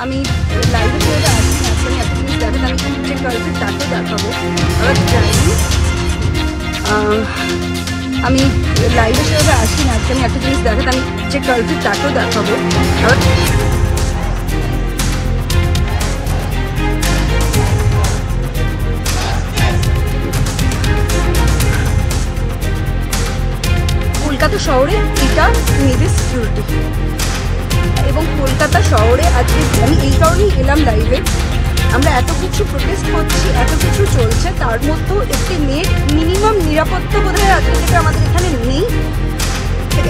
আমি লাইভে সেভাবে আসি না, আপনি একটা জিনিস দেখেন, আমি যে কালচার তাকে দেখাবো। আবার ড্রাইভিং আমি লাইভে সেভাবে আসি না, আপনি একটা জিনিস দেখেন, আমি যে কালচার তাকেও দেখাবো। আবার কলকাতা শহরে এটা মেয়েদের সিকিউরিটি, এবং কলকাতা শহরে আজকে আমি এই কারণেই এলাম লাইভে। আমরা এত কিছু প্রোটেস্ট করছি, এত কিছু চলছে, তার মধ্যেও একটি মেয়ের মিনিমাম নিরাপত্তা বোধহয় আজকে থেকে আমাদের এখানে নেই,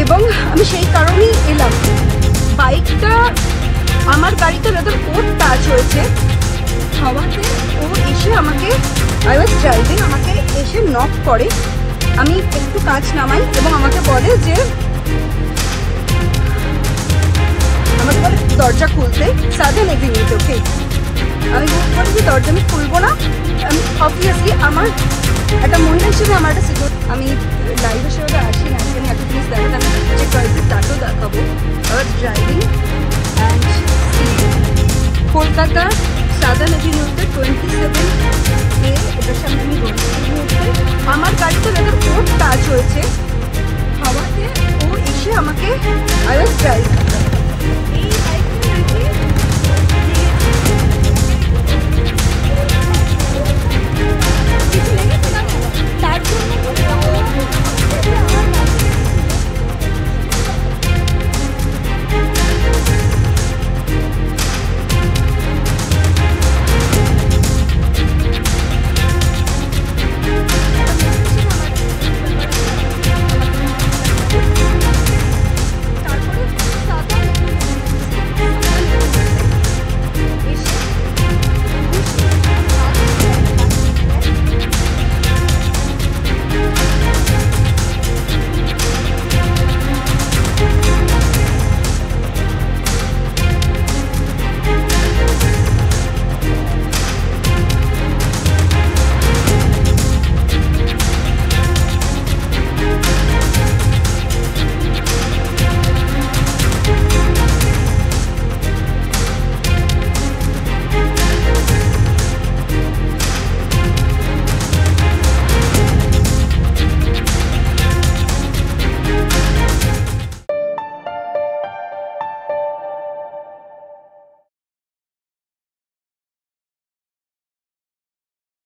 এবং আমি সেই কারণেই এলাম। বাইকটা আমার গাড়িতে যাদের ওর টাচ হয়েছে হওয়াতে ও এসে আমাকে, আই ওয়াজ ড্রাইভিং, আমাকে এসে নক করে। আমি একটু কাজ নামাই এবং আমাকে বলে যে দরজা খুলতে, সাধারণ এভিনিউতে। ওকে, আমি বলি যে দরজা আমি খুলবো না। আমি অবভিয়াসলি আমার একটা মহিলা হিসেবে আমার একটা সিকিউর, আমি লাইভে সেভাবে আসি না, আমি একটা জিনিস দেখেন, আমি যে কালচার তাকেও দেখাবো। আবার ড্রাইভিং অ্যান্ড কলকাতা সাধারণ এভিনিউতে 27A, এটার সামনে আমি রয়েছি। আমার গাড়িতে যাদের ওর টাচ হয়েছে হওয়াতে ও এসে আমাকে, আই ওয়াজ ড্রাইভিং,